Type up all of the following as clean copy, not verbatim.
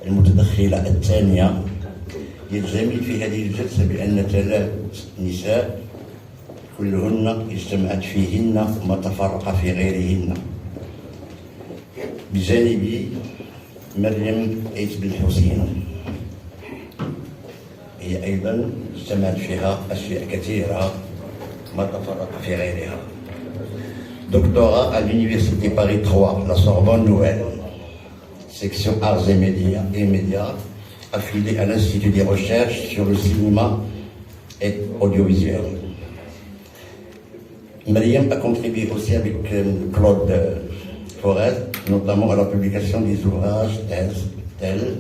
المتدخلة الثانية. الجميل في هذه الجلسة بأن 3 نساء كلهن اجتمعت فيهن ما تفرق في غيرهن. بجانبي مريم عيد بالحسين، هي أيضا اجتمعت فيها أشياء كثيرة ما تفرق في غيرها. Doctorat à l'Université Paris 3, la Sorbonne Nouvelle, section Arts et Médias, affiliée à l'Institut des recherches sur le cinéma et audiovisuel. Mariam a contribué aussi avec Claude Forest, notamment à la publication des ouvrages tels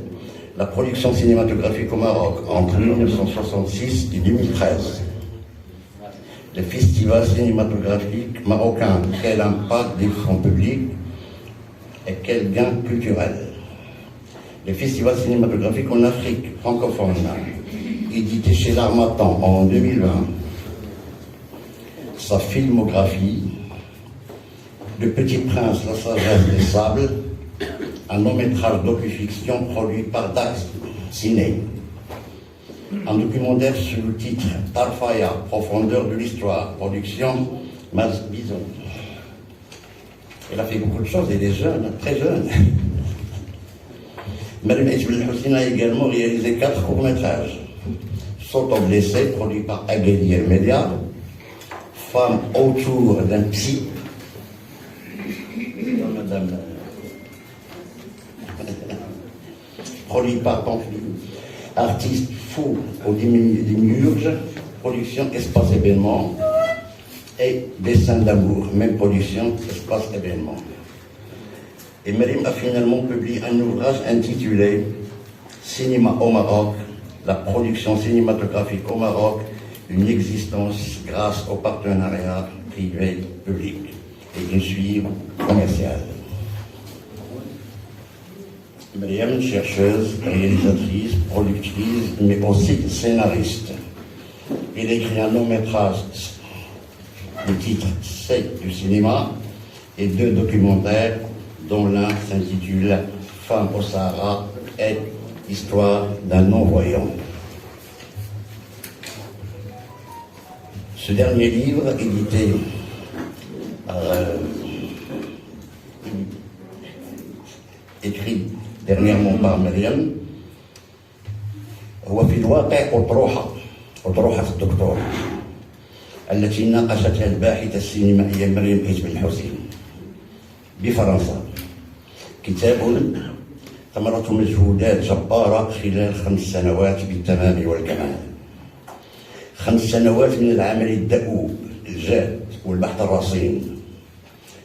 La production cinématographique au Maroc entre 1966 et 2013. Le festival cinématographique marocain, quel impact des fonds publics et quel gain culturel. Le festival cinématographique en Afrique francophone, édité chez l'Harmattan en 2020. Sa filmographie, Le Petit Prince, La Sagesse des Sables, un long-métrage docu-fiction produit par Dax Ciné. Un documentaire sous le titre Tarfaya, profondeur de l'histoire, production Maz Bison. Elle a fait beaucoup de choses, elle est jeune, très jeune. Mariam Aït Belhoussine a également réalisé 4 courts-métrages. Sauto blessé, produit par Agadir Media. Femme autour d'un psy. Madame. Produit par Pamphile. Artiste fou au Démiurge, production Espace Événement, et Dessin d'amour, même production Espace Événement. Et Mariam a finalement publié un ouvrage intitulé Cinéma au Maroc, la production cinématographique au Maroc, une existence grâce au partenariat privé-public et une suive commerciale. Mariam, chercheuse, réalisatrice, productrice, mais aussi scénariste. Elle écrit un long-métrage, le titre c'est du cinéma, et 2 documentaires, dont l'un s'intitule Femme au Sahara et Histoire d'un non-voyant. Ce dernier livre, édité écrit dernièrement par مريم هو في الواقع أطروحة الدكتوراه التي ناقشتها الباحثة السينمائية مريم عيد بالحسين بفرنسا. كتاب ثمرة مجهودات جبارة خلال 5 سنوات بالتمام والكمال. 5 سنوات من العمل الدؤوب الجاد والبحث الرصين.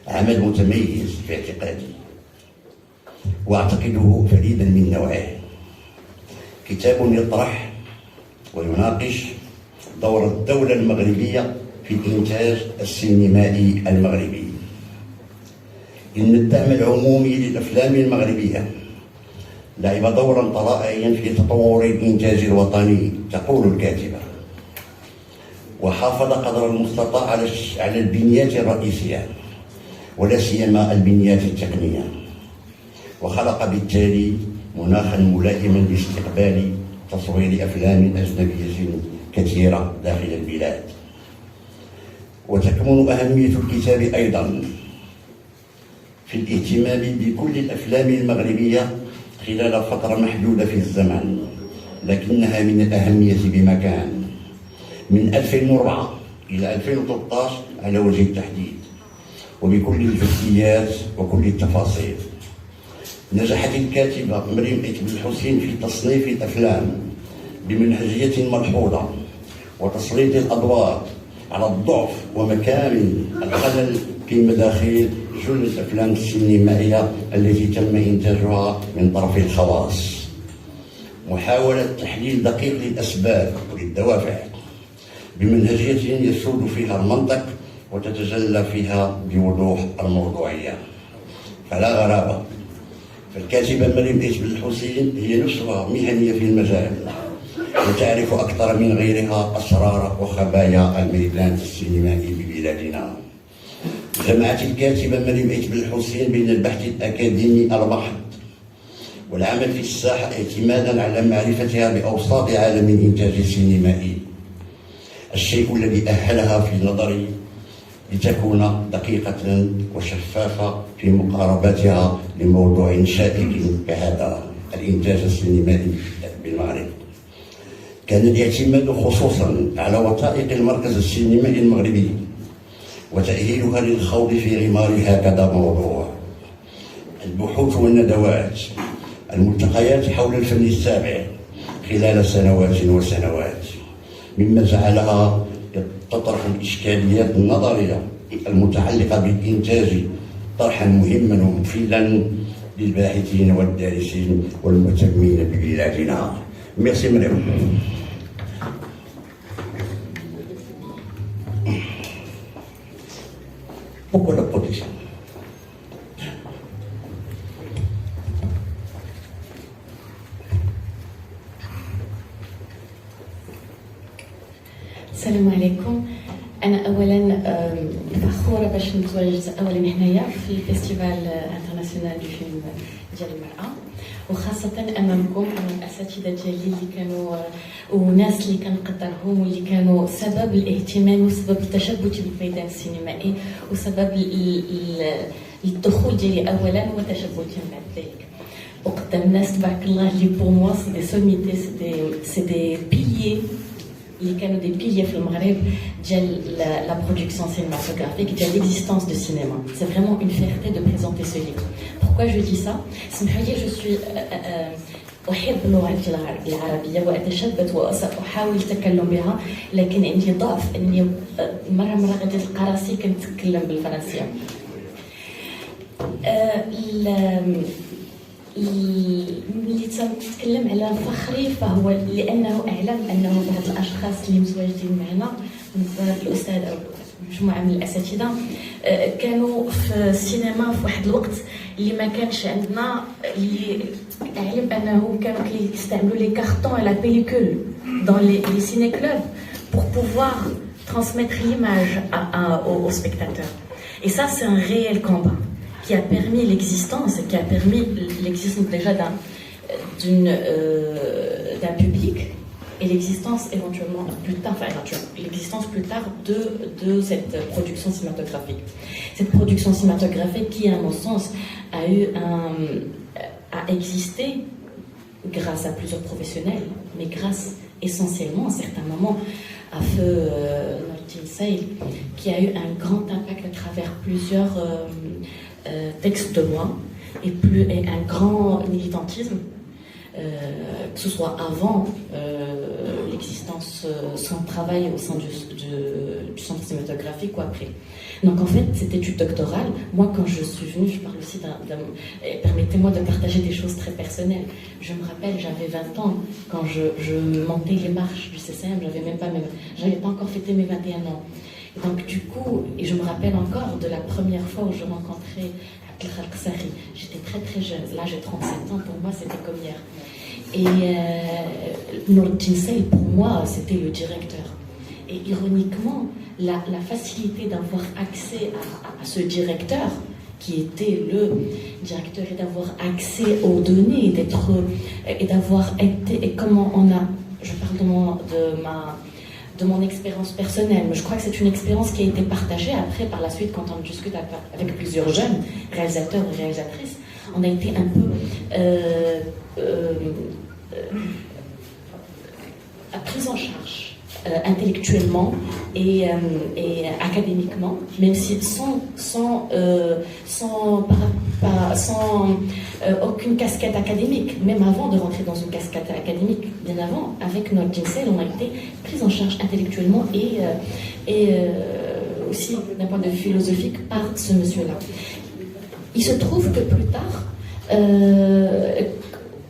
عمل متميز في اعتقادي واعتقده فريدا من نوعه. كتاب يطرح ويناقش دور الدولة المغربية في الإنتاج السينمائي المغربي. إن الدعم العمومي للأفلام المغربية لعب دورا طرائعيا في تطور الإنتاج الوطني، تقول الكاتبة، وحافظ قدر المستطاع على البنيات الرئيسية ولا سيما البنيات التقنية، وخلق بالتالي مناخا ملائما لاستقبال تصوير أفلام أجنبية كثيرة داخل البلاد. وتكمن أهمية الكتاب أيضا في الاهتمام بكل الأفلام المغربية خلال فترة محدودة في الزمن، لكنها من الأهمية بمكان، من 2004 إلى 2013 على وجه التحديد، وبكل الجزئيات وكل التفاصيل. نجحت الكاتبة مريم عيد بالحسين في تصنيف الأفلام بمنهجية ملحوظة وتسليط الأدوار على الضعف ومكامن الخلل في مداخيل جل الأفلام السينمائية التي تم إنتاجها من طرف الخواص. محاولة تحليل دقيق للأسباب وللدوافع بمنهجية يسود فيها المنطق وتتجلى فيها بوضوح الموضوعية. فلا غرابة، فالكاتبة مريم عيد بالحسين هي نسخة مهنية في المجال، وتعرف أكثر من غيرها أسرار وخبايا الميدان السينمائي ببلادنا. جمعت الكاتبة مريم عيد بالحسين بين البحث الأكاديمي المحض والعمل في الساحة اعتمادا على معرفتها بأوساط عالم الإنتاج السينمائي، الشيء الذي أهلها في نظري لتكون دقيقة وشفافة في مقاربتها لموضوع شائك كهذا الإنتاج السينمائي بالمغرب. كان الاعتماد خصوصا على وثائق المركز السينمائي المغربي وتأهيلها للخوض في غمار هكذا موضوع، البحوث والندوات، الملتقيات حول الفن السابع خلال سنوات وسنوات، مما جعلها تطرح الإشكاليات النظرية المتعلقة بالإنتاج طرحا مهما ومفيدا للباحثين والدارسين والمهتمين ببلادنا. Merci madame. Pourquoi la protection? السلام عليكم. أنا أولاً فخورة باش نتواجد أولاً هنايا في الفيستيفال انترناسيونال دو فيلم ديال المرأة، وخاصة أمامكم أمام الأساتذة ديالي اللي كانوا وناس اللي كنقدرهم واللي كانوا سبب الاهتمام وسبب التشبث بالميدان السينمائي وسبب الدخول ديالي أولاً وتشبثي من بعد ذلك. وقدام ناس تبارك الله اللي بور موا سي دي سوميتي سي دي بيليي اللي كانوا دي بيليي في المغرب ديال لا برودكسيون cinématographique, ديال l'existence du cinéma. C'est vraiment une fierté de présenter ce livre. Pourquoi je dis ça? اسمحوا لي, je suis أحب اللغة العربية وأتشبث وأحاول التكلم بها، لكن عندي ضعف أني مرة غادي تلقى راسي كنتكلم بالفرنسية. اللي تنتكلم على فخري فهو لانه اعلم انه بعض الاشخاص اللي متواجدين معنا من الاستاذ او مجموعه من الاساتذه كانوا في السينما في واحد الوقت اللي ما كانش عندنا، اللي اعلم انه كانوا كيستعملوا لي كارطون على بيليكول dans les ciné-clubs pour pouvoir transmettre l'image aux spectateurs. Et ça, c'est un réel combat qui a permis l'existence, qui a permis l'existence déjà d'un public et l'existence éventuellement plus tard, l'existence plus tard de cette production cinématographique. Cette production cinématographique qui, à mon sens, a existé grâce à plusieurs professionnels, mais grâce essentiellement à certains moments à feu Nordin Seil, qui a eu un grand impact à travers plusieurs textes de loi et un grand militantisme, que ce soit avant l'existence, son travail au sein du centre cinématographique ou après. Donc en fait, cette étude doctorale, moi quand je suis venue, je parle aussi permettez-moi de partager des choses très personnelles. Je me rappelle, j'avais 20 ans, quand je montais les marches du CCM, j'avais pas encore fêté mes 21 ans. Et donc du coup, et je me rappelle encore de la première fois où je rencontrais Abdelkhalq Sarri. J'étais très jeune, là j'ai 37 ans, pour moi c'était comme hier. Et Nordin Seil, pour moi, c'était le directeur. Et ironiquement, la facilité d'avoir accès à ce directeur, qui était le directeur, et d'avoir accès aux données, et d'avoir été, et comment on a, je parle de mon expérience personnelle, mais je crois que c'est une expérience qui a été partagée après, par la suite, quand on discute avec plusieurs jeunes réalisateurs et réalisatrices, on a été un peu pris en charge intellectuellement et académiquement, même si sans aucune casquette académique, même avant de rentrer dans une casquette académique, bien avant, avec Nordin Seil, on a été pris en charge intellectuellement et aussi d'un point de vue philosophique par ce monsieur-là. Il se trouve que plus tard,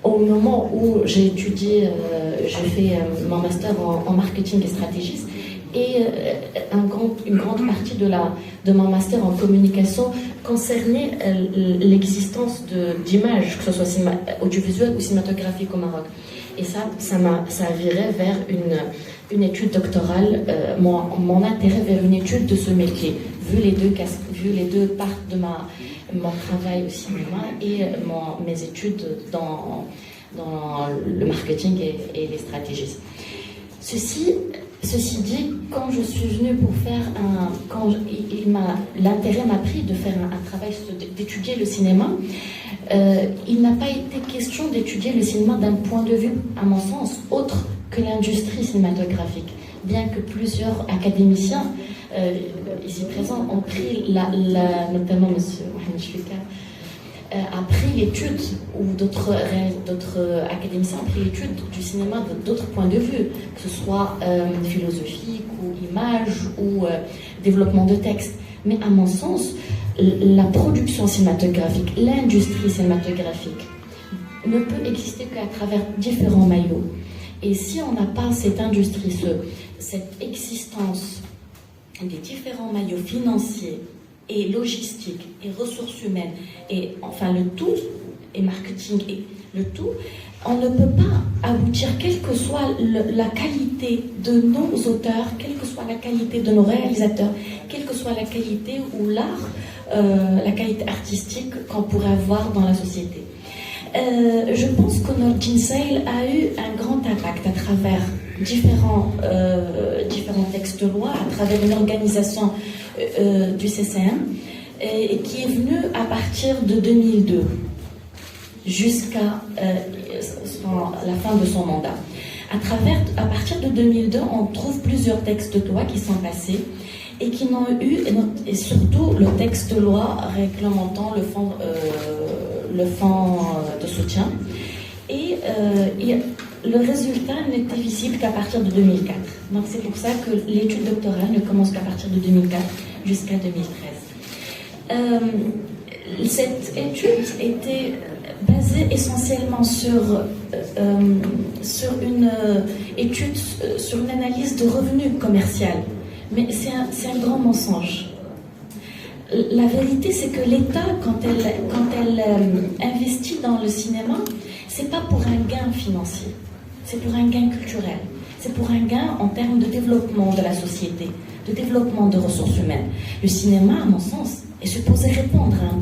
au moment où j'ai étudié, j'ai fait mon master en marketing et stratégie, et une grande partie de mon master en communication concernait l'existence d'images, que ce soit audiovisuelles ou cinématographiques au Maroc. Et ça a viré vers une étude doctorale, mon intérêt vers une étude de ce métier, vu les deux parts mon travail au cinéma et mes études dans le marketing et les stratégies. Ceci dit, quand je suis venue pour faire l'intérêt m'a pris de faire un travail d'étudier le cinéma, il n'a pas été question d'étudier le cinéma d'un point de vue, à mon sens, autre que l'industrie cinématographique. Bien que plusieurs académiciens ici présents ont pris, notamment M. Mohamed Chouika, a pris l'étude, ou d'autres académiciens ont pris l'étude du cinéma d'autres points de vue, que ce soit philosophique ou image ou développement de texte. Mais à mon sens, la production cinématographique, l'industrie cinématographique ne peut exister qu'à travers différents maillots. Et si on n'a pas cette industrie, cette existence des différents maillots financiers et logistiques et ressources humaines, et enfin le tout, et marketing et le tout, on ne peut pas aboutir, quelle que soit la qualité de nos auteurs, quelle que soit la qualité de nos réalisateurs, quelle que soit la qualité ou l'art, la qualité artistique qu'on pourrait avoir dans la société. Je pense que Nordin Seil a eu un grand impact à travers différents textes de loi, à travers une organisation du CCM, et qui est venue à partir de 2002 jusqu'à la fin de son mandat. À partir de 2002, on trouve plusieurs textes de loi qui sont passés et qui n'ont eu, et surtout le texte de loi réglementant le fonds de soutien. Et le résultat n'était visible qu'à partir de 2004. Donc c'est pour ça que l'étude doctorale ne commence qu'à partir de 2004 jusqu'à 2013. Cette étude était basée essentiellement sur une étude, sur une analyse de revenus commerciaux. Mais c'est un grand mensonge. La vérité, c'est que l'État, quand elle investit dans le cinéma, c'est pas pour un gain financier, c'est pour un gain culturel, c'est pour un gain en termes de développement de la société, de développement de ressources humaines. Le cinéma, à mon sens, est supposé répondre à un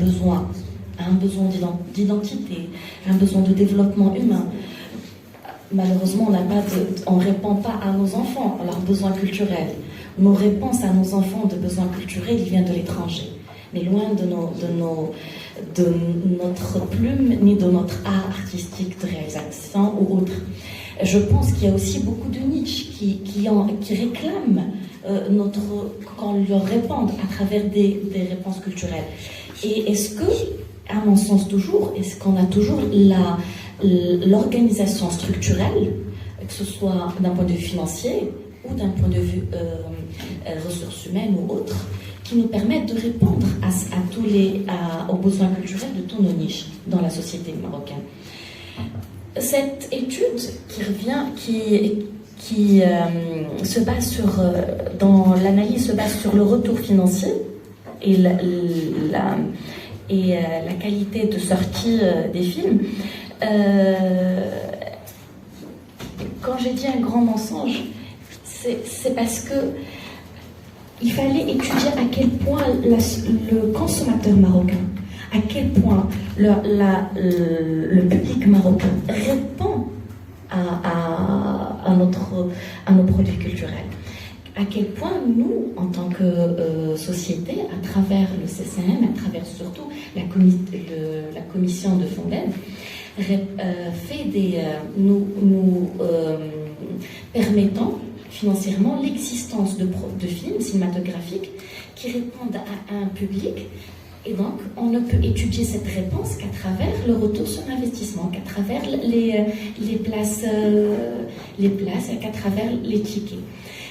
besoin d'identité, à un besoin de développement humain. Malheureusement, on ne répond pas à nos enfants, à leurs besoins culturels. Nos réponses à nos enfants de besoins culturels, ils viennent de l'étranger, mais loin de notre plume, ni de notre art artistique de réalisation ou autre. Je pense qu'il y a aussi beaucoup de niches qui réclament qu'on leur réponde à travers des réponses culturelles. Et est-ce que, à mon sens toujours, est-ce qu'on a toujours l'organisation structurelle, que ce soit d'un point de vue financier ou d'un point de vue ressources humaines ou autres, qui nous permettent de répondre aux besoins culturels de tous nos niches dans la société marocaine. Cette étude qui se base dans l'analyse se base sur le retour financier et la qualité de sortie des films. Quand j'ai dit un grand mensonge, c'est parce que il fallait étudier à quel point le consommateur marocain, à quel point le public marocain répond à nos produits culturels. À quel point nous, en tant que société, à travers le CCM, à travers surtout la commission de Fontaine, nous permettant financièrement l'existence de films cinématographiques qui répondent à un public, et donc on ne peut étudier cette réponse qu'à travers le retour sur investissement, qu'à travers les places et qu'à travers les tickets.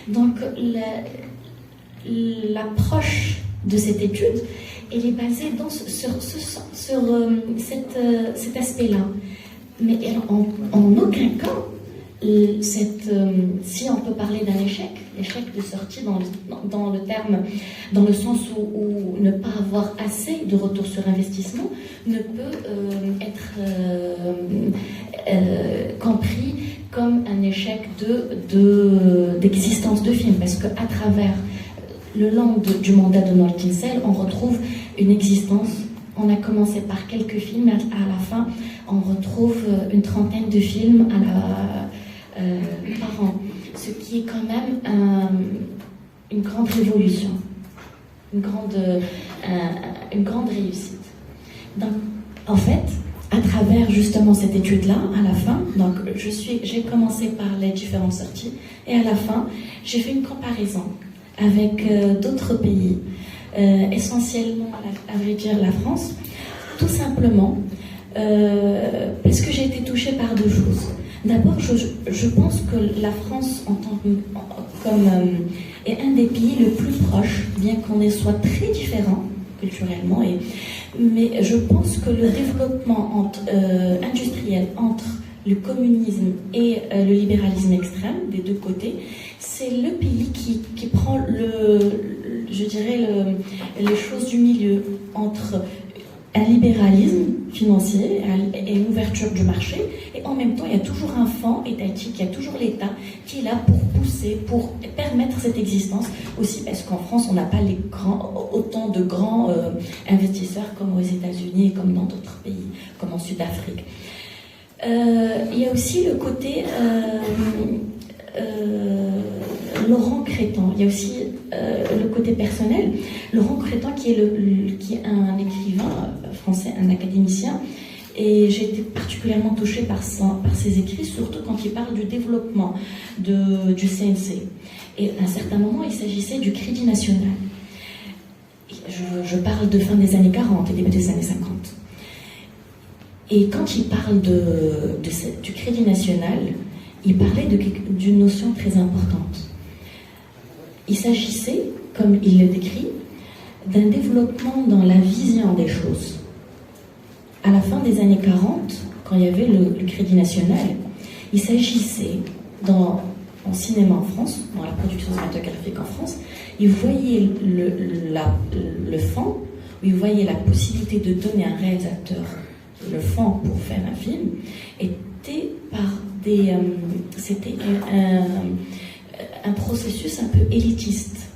Donc l'approche de cette étude, elle est basée sur cet aspect-là, mais en aucun cas si on peut parler d'un échec de sortie dans le sens où ne pas avoir assez de retour sur investissement ne peut être compris comme un échec d'existence de film, parce qu'à travers le long du mandat de Nordin Seil, on retrouve une existence, On a commencé par quelques films, à la fin, on retrouve une trentaine de films par an, ce qui est quand même une grande révolution, une grande réussite. Donc, en fait, à travers justement cette étude-là, à la fin, donc j'ai commencé par les différentes sorties, et à la fin, j'ai fait une comparaison avec d'autres pays, essentiellement, à vrai dire, la France, tout simplement parce que j'ai été touchée par deux choses. D'abord, je pense que la France, est un des pays le plus proches, bien qu'on soit très différents culturellement, mais je pense que le développement industriel entre le communisme et le libéralisme extrême, des deux côtés, c'est le pays qui prend les choses du milieu entre un libéralisme financier et une ouverture du marché, et en même temps il y a toujours un fonds étatique, il y a toujours l'État qui est là pour pousser, pour permettre cette existence, aussi parce qu'en France on n'a pas autant de grands investisseurs comme aux États-Unis et comme dans d'autres pays, comme en Sud-Afrique. Il y a aussi le côté Laurent Crétan, il y a aussi le côté personnel. Laurent Crétan qui est un écrivain français, un académicien, et j'ai été particulièrement touchée par ses écrits, surtout quand il parle du développement du CNC. Et à un certain moment, il s'agissait du Crédit National. Je parle de fin des années 40 et début des années 50. Et quand il parle du Crédit National, il parlait d'une notion très importante. Il s'agissait, comme il le décrit, d'un développement dans la vision des choses. À la fin des années 40, quand il y avait le Crédit National, il s'agissait, en cinéma en France, dans la production cinématographique en France, il voyait le fonds, il voyait la possibilité de donner à un réalisateur le fonds pour faire un film, c'était un processus un peu élitiste.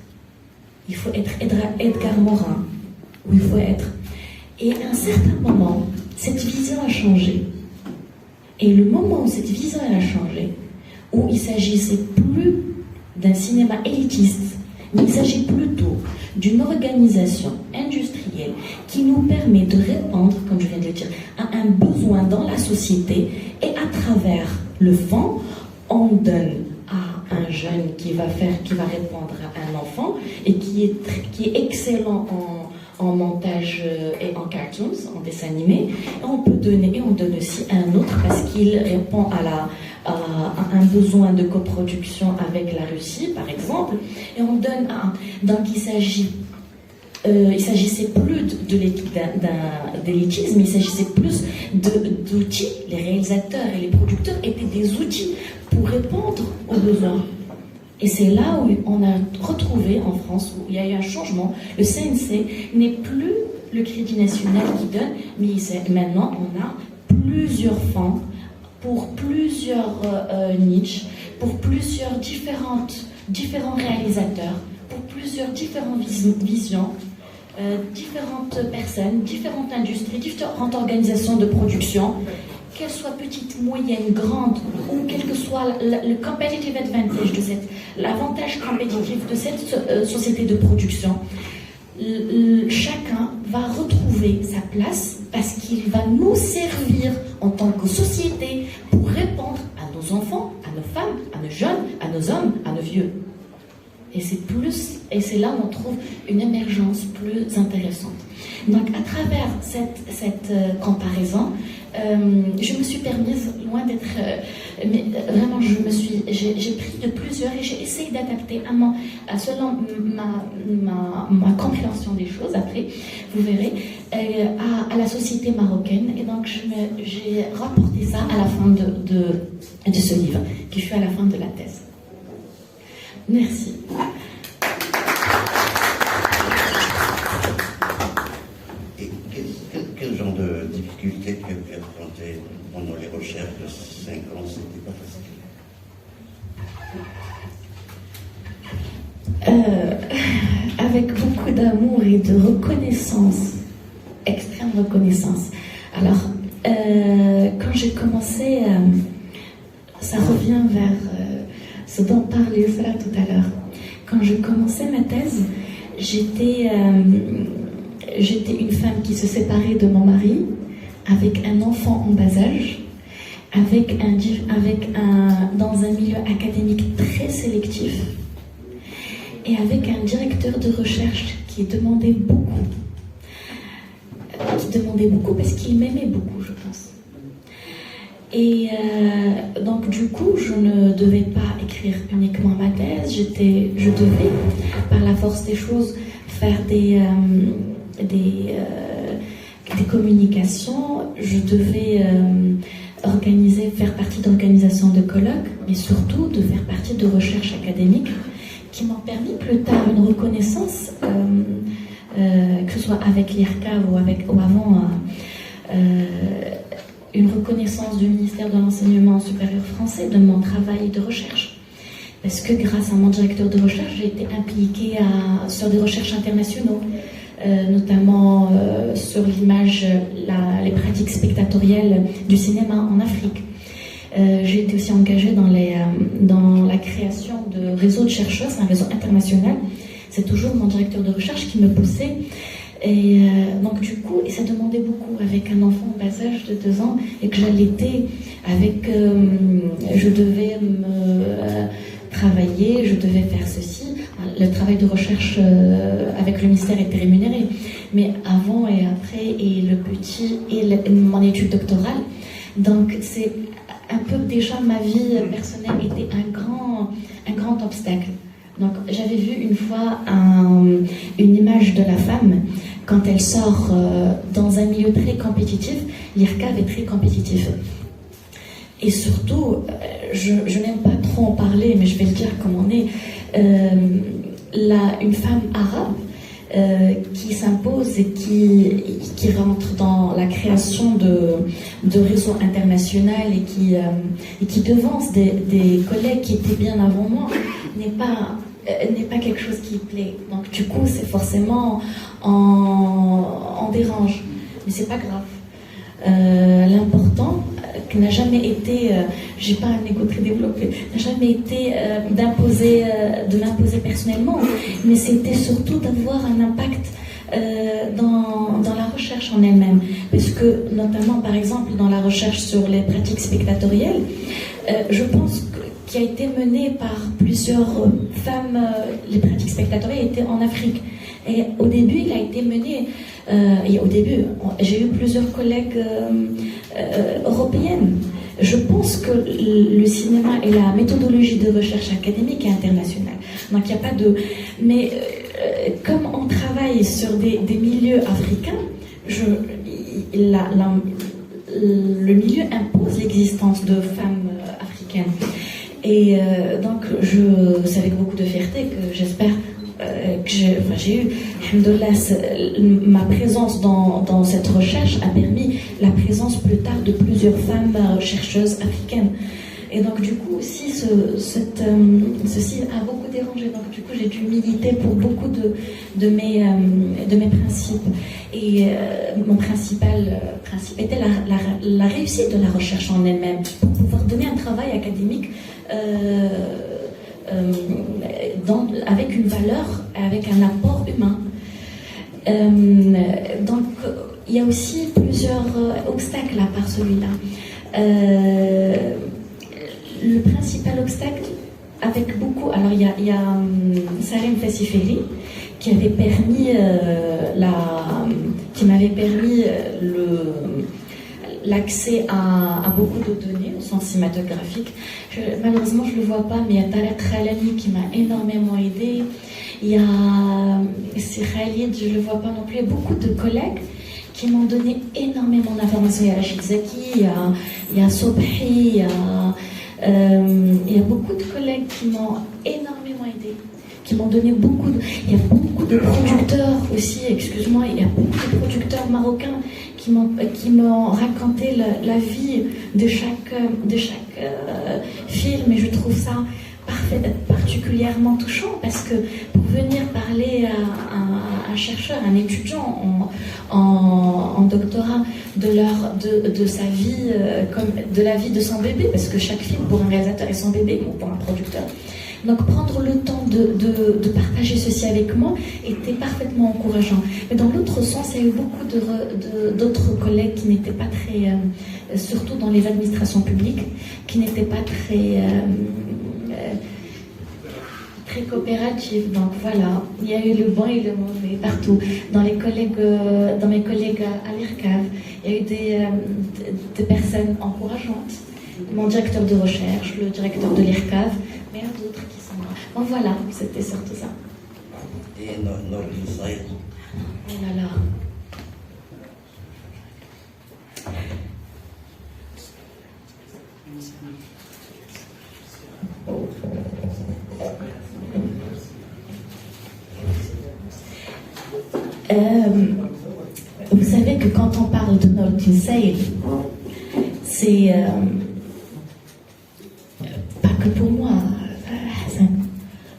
Il faut être Edgar Morin, ou il faut être... Et à un certain moment, cette vision a changé. Et le moment où cette vision a changé, où il s'agissait plus d'un cinéma élitiste, mais il s'agit plutôt d'une organisation industrielle qui nous permet de répondre, comme je viens de le dire, à un besoin dans la société, et à travers le fonds, on donne à un jeune qui va répondre à un enfant et qui est excellent en montage et en cartoons, en dessin animé. Et on donne aussi à un autre parce qu'il répond à un besoin de coproduction avec la Russie, par exemple. Et on donne donc il s'agissait plus d'élitisme, il s'agissait plus d'outils. Les réalisateurs et les producteurs étaient des outils pour répondre aux besoins. Et c'est là où on a retrouvé en France, où il y a eu un changement. Le CNC n'est plus le Crédit National qui donne, mais maintenant on a plusieurs fonds pour plusieurs niches, pour plusieurs différents réalisateurs, pour plusieurs différentes visions, différentes personnes, différentes industries, différentes organisations de production, qu'elles soient petites, moyennes, grandes, ou quel que soit le competitive advantage l'avantage compétitif de cette société de production. Chacun va retrouver sa place parce qu'il va nous servir en tant que société pour répondre à nos enfants, à nos femmes, à nos jeunes, à nos hommes, à nos vieux. Et c'est là où on trouve une émergence plus intéressante. Donc à travers cette comparaison, je me suis permise, loin d'être... mais vraiment, j'ai pris de plusieurs et j'ai essayé d'adapter selon ma compréhension des choses, après, vous verrez, à la société marocaine. Et donc j'ai rapporté ça à la fin de ce livre, qui fut à la fin de la thèse. Merci. Et quel genre de difficultés tu as pu affronter pendant les recherches de 5 ans? C'était pas facile. Avec beaucoup d'amour et de reconnaissance extrêmement reconnaissance. Alors, quand j'ai commencé, ça revient vers ce dont parlait Yusra tout à l'heure. Quand je commençais ma thèse, j'étais une femme qui se séparait de mon mari, avec un enfant en bas âge, dans un milieu académique très sélectif, et avec un directeur de recherche qui demandait beaucoup parce qu'il m'aimait beaucoup, je pense. Et donc du coup, je ne devais pas écrire uniquement ma thèse, je devais, par la force des choses, faire des communications, je devais faire partie d'organisations de colloques, mais surtout de faire partie de recherches académiques qui m'ont permis plus tard une reconnaissance, que ce soit avec l'IRCAV ou avant, une reconnaissance du ministère de l'Enseignement supérieur français de mon travail de recherche. Parce que grâce à mon directeur de recherche, j'ai été impliquée sur des recherches internationaux, notamment sur l'image, les pratiques spectatorielles du cinéma en Afrique. J'ai été aussi engagée dans la création de réseaux de chercheurs, c'est un réseau international. C'est toujours mon directeur de recherche qui me poussait. Et donc du coup, et ça demandait beaucoup avec un enfant en bas âge de 2 ans et que j'allaitais je devais travailler, je devais faire ceci. Le travail de recherche avec le ministère était rémunéré. Mais avant et après, et le petit, et mon étude doctorale, donc c'est un peu déjà ma vie personnelle était un grand obstacle. Donc j'avais vu une fois une image de la femme quand elle sort dans un milieu très compétitif. L'IRCAV est très compétitif. Et surtout, je n'aime pas trop en parler, mais je vais le dire comme on est, une femme arabe qui s'impose et qui rentre dans la création de réseaux internationaux et qui devance des collègues qui étaient bien avant moi n'est pas quelque chose qui plaît. Donc du coup, c'est forcément en dérange, mais c'est pas grave. L'important n'a jamais été, j'ai pas un égo très développé, n'a jamais été de m'imposer personnellement, mais c'était surtout d'avoir un impact dans la recherche en elle-même. Parce que, notamment, par exemple, dans la recherche sur les pratiques spectatorielles, je pense qui a été menée par plusieurs femmes, les pratiques spectatorielles étaient en Afrique. Et au début, il a été mené, j'ai eu plusieurs collègues européennes. Je pense que le cinéma et la méthodologie de recherche académique est internationale. Donc il n'y a pas de... Mais comme on travaille sur des milieux africains, le milieu impose l'existence de femmes africaines. Et donc c'est avec beaucoup de fierté que j'espère que j'ai eu, alhamdoulilah, ma présence dans cette recherche a permis la présence plus tard de plusieurs femmes chercheuses africaines. Et donc du coup aussi ceci a beaucoup dérangé. Donc du coup j'ai dû militer pour beaucoup de mes principes. Et mon principal principe était la réussite de la recherche en elle-même, pour pouvoir donner un travail académique avec une valeur, avec un apport humain. Donc il y a aussi plusieurs obstacles à part celui-là. Le principal obstacle, avec beaucoup... Alors il y a Salim Fassifeli qui m'avait permis l'accès à beaucoup de données au sens cinématographique. Malheureusement, je ne le vois pas, mais il y a Tarek Khalani qui m'a énormément aidé. Il y a Khalid, je ne le vois pas non plus. Il y a beaucoup de collègues qui m'ont donné énormément d'informations. Il y a Rachid Zaki, il y a Sobhi, il y a beaucoup de collègues qui m'ont énormément aidé, qui m'ont donné beaucoup de... Il y a beaucoup de producteurs aussi, excuse-moi, il y a beaucoup de producteurs marocains qui m'ont raconté la vie de chaque film, et je trouve ça particulièrement particulièrement touchant parce que pour venir parler à un chercheur, un étudiant en doctorat de sa vie, comme de la vie de son bébé, parce que chaque film pour un réalisateur est son bébé ou pour un producteur. Donc prendre le temps de partager ceci avec moi était parfaitement encourageant. Mais dans l'autre sens, il y a eu beaucoup d'autres collègues qui n'étaient pas très, surtout dans les administrations publiques, qui n'étaient pas très coopératives. Donc voilà, il y a eu le bon et le mauvais partout. Dans mes collègues à l'IRCAV, il y a eu des personnes encourageantes. Mon directeur de recherche, le directeur de l'IRCAV, mais il y a d'autres qui sont là. Bon voilà, c'était surtout ça. Et Nordin Saïd. Oh là là. Vous savez que quand on parle de Nordin Saïd, c'est pas que pour moi, Hassan,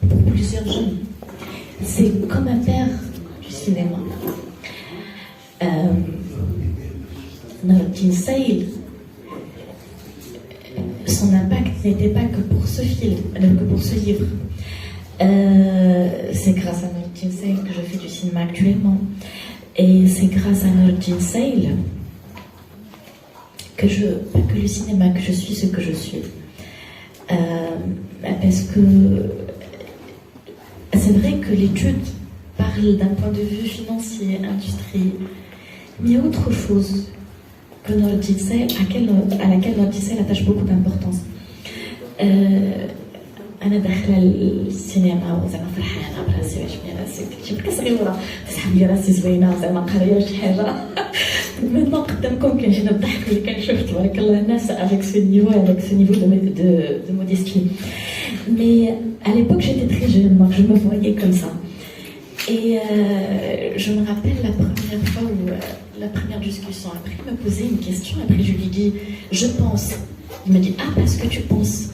pour plusieurs jeunes. C'est comme un père du cinéma. Nordin Saïd, son impact n'était pas que pour ce film, que pour ce livre. C'est grâce à Nordin Saïd que je fais du cinéma actuellement. Et c'est grâce à Nordin Saïd que le cinéma, que je suis ce que je suis. Parce que c'est vrai que l'étude parle d'un point de vue financier, industrie, mais il y a autre chose que Nordin Saïd, à laquelle Nordin Saïd attache beaucoup d'importance. أنا داخلة السينما وزعما فرحانة براسي وعجبني راسي كنت كصغيرة تسحب لي راسي زوينة زعما قارية شي حاجة maintenant قدامكم كنجينا الضحك اللي كنشوف تبارك الله الناس avec ce niveau de modestie. Mais à l'époque j'étais très jeune, donc je me voyais comme ça. Et je me rappelle la première fois où la première discussion, après il m'a posé une question, après je lui dis je pense. Il me dit ah parce que tu penses.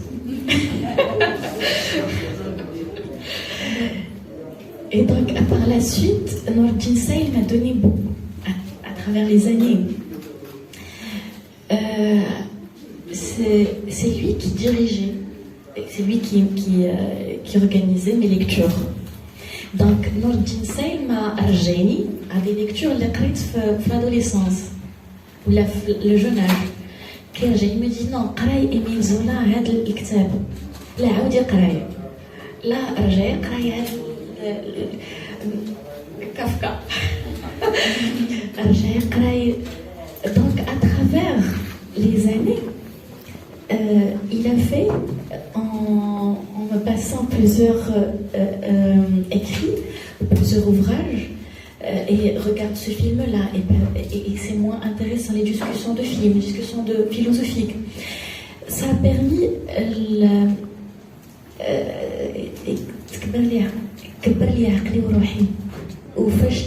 Et donc par la suite, Nordin Saïd m'a donné beaucoup à travers les années. C'est lui qui dirigeait, c'est lui qui organisait mes lectures. Donc Nordin Saïd m'a rajani à des lectures اللي قريت في l'adolescence ou le jeune âge. كيرجع me dit non قراي إيميل زولا هذا الكتاب لا عاود يقراي لا رجع يقراي هذا كافكا رجع يقراي. Donc à travers les années il a fait en me passant plusieurs écrits, plusieurs ouvrages et regarde ce film-là et c'est moins intéressant les discussions de films, les discussions philosophiques. Ça a permis كبر لي عقلي وروحي. وفاش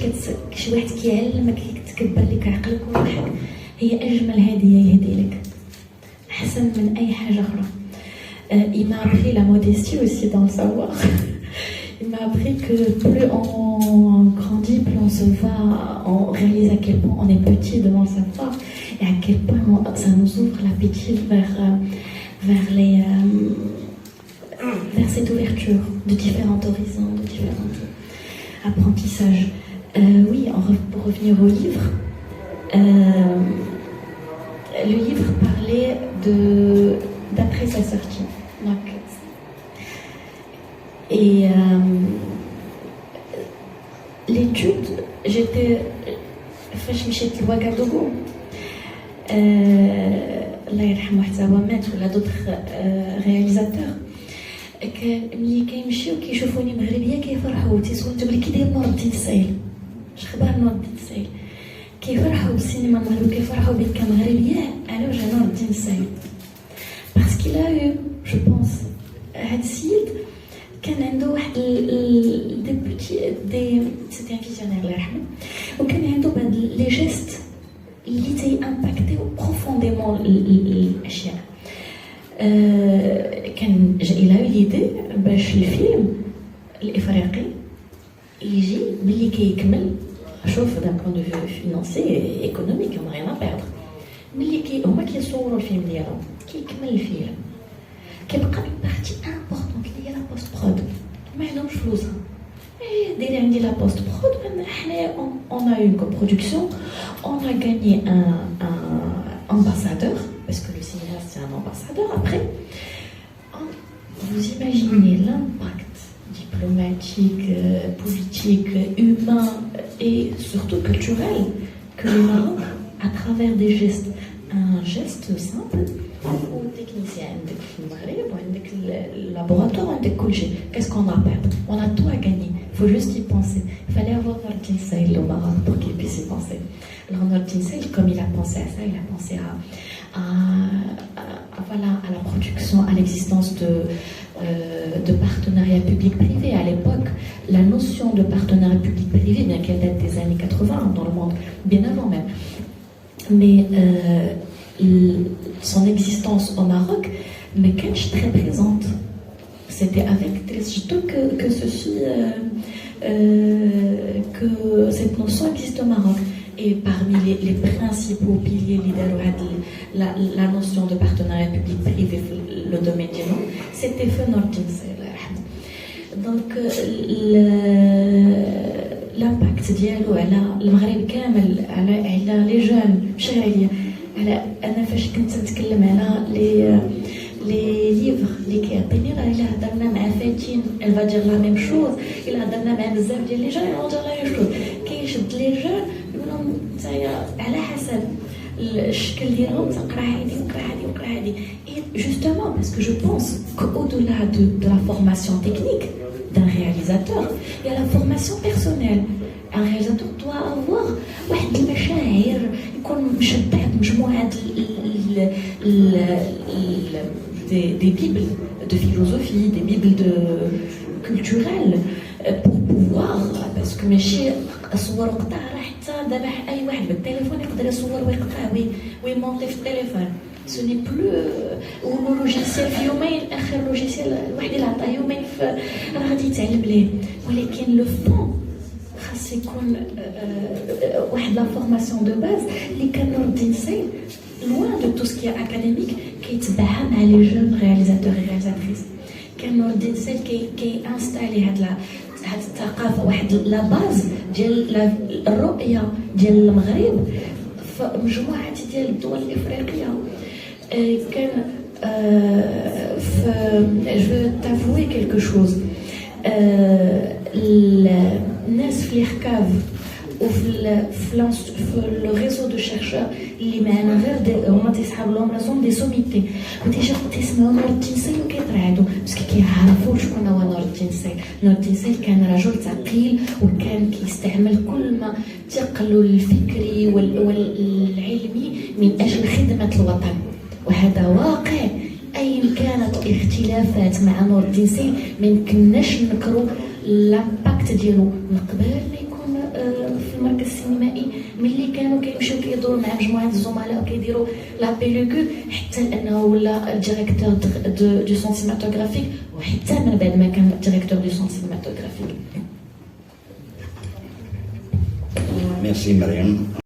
شي واحد كيعلمك كتكبر لك عقلك وروحك هي اجمل هديه يهدي لك احسن من اي حاجه اخرى. Il m'a appris la modestie aussi dans le savoir. Il m'a appris que plus on grandit, plus on se voit, on réalise à quel point on est petit devant le savoir et à quel point ça nous ouvre l'appétit vers cette ouverture de différents horizons, de différents apprentissages. Oui, pour revenir au livre, le livre parlait d'après sa sortie. Donc, et l'étude, j'étais فاش مشيت لواغادوغو الله يرحم حتى هو مات ولا دوطخ رياليزاتور ملي كيمشيو كيشوفوني مغربيه كيفرحوا تيسولوا تقول كي داير نوردين سايل اش خبار نوردين سايل كيفرحوا بالسينما المغربي كيفرحوا بك كمغربيه على وجه نوردين سايل باسكو لا يو جو بونس هاد السيد كان عنده واحد دي بوتي دي سيتي ان فيزيونير الله يرحمه وكان عنده بعض لي جيست اللي تي امباكتيو بروفونديمون الاشياء il a eu l'idée باش الفيلم الافريقي يجي ملي كيكمل شوف d'un point de vue financier et économique on n'a rien à perdre ملي هما كيصوروا الفيلم ديالهم كيكمل الفيلم كيبقى une partie importante اللي هي لا بوست برود ما عندهمش فلوسها ديري عندي لا بوست برود حنا on a eu une coproduction on a gagné un ambassadeur parce que le cinéaste c'est un ambassadeur après vous imaginez l'impact diplomatique, politique, humain et surtout culturel que le Maroc, à travers des gestes, un geste simple, au technicien, le laboratoire, qu'est-ce qu'on a à perdre? On a tout à gagner, il faut juste y penser. Il fallait avoir Nordin Saïl au Maroc pour qu'il puisse y penser. Alors Nordin Saïl, comme il a pensé à ça, il a pensé à la production, à l'existence de partenariat public-privé. À l'époque, la notion de partenariat public-privé, bien qu'elle date des années 80 dans le monde, bien avant même, mais son existence au Maroc, mais qu'elle est très présente. C'était avec Tresjito que cette notion existe au Maroc. Et parmi les principaux piliers la notion de partenariat public-privé, le domaine du nom, c'était Nordin Saïl. Donc l'impact ديالو على المغرب كامل على لي جون ماشي عليا على انا فاش كنت نتكلم على لي ليفر اللي كيعطيني راه الا هضرنا مع فاتين elle va dire la même chose الا هضرنا مع بزاف ديال لي جون elle va dire la même chose كيشد لي جون يقولهم نتايا على حسب الشكل ديالهم تقرا هادي وقرا هادي وقرا هادي et justement parce que je pense qu'au-delà de la formation technique d'un réalisateur il y a la formation personnelle. Un réalisateur doit avoir واحد المشاعر يكون مشبع بمجموعة des bibles de philosophie, des bibles culturelles pour pouvoir parce que ماشي صور وقطع راه حتى دابا اي واحد بالتليفون يقدر يصور ويقطع ويمونطي في التليفون. Ce n'est plus le logiciel في يومين اخر لوجيسيال الواحد اللي عطاه يومين راه غادي يتعلم ليه ولكن لو فون خاص يكون واحد لا فورماسيون دو باز اللي كان نوردين سايل loin de tout ce qui est académique كيتبعها مع لي جون رياليزاتور et réalisatrices كان نوردين سايل كيانستالي هاد الثقافه واحد لا باز ديال الرؤيه ديال المغرب في مجموعه ديال الدول الافريقيه كان je veux t'avouer quelque chose الناس في الحكاف وفي لو ريزو دو شيرشور اللي معنا غير هما تيسحاب لهم راسهم دي سوميتي وتيسمعوا نوردين سايل وكيترعدوا باسكو كيعرفوا شكون هو نوردين سايل. نوردين سايل كان رجل ثقيل وكان كيستعمل كل ما ثقله الفكري والعلمي من اجل خدمه الوطن وهذا واقع. ايا كانت الاختلافات مع نوردين سايل ما يمكنناش ننكروا لامباكت ديالو من قبل ما يكون في المركز السينمائي ملي كانوا كيمشيو كيدوروا مع مجموعه الزملاء وكيديروا لا بيلوغو حتى لانه ولا الديريكتور دو سون سينماتوغرافيك وحتى من بعد ما كان ديريكتور دو سون سينماتوغرافيك. Merci Mariam.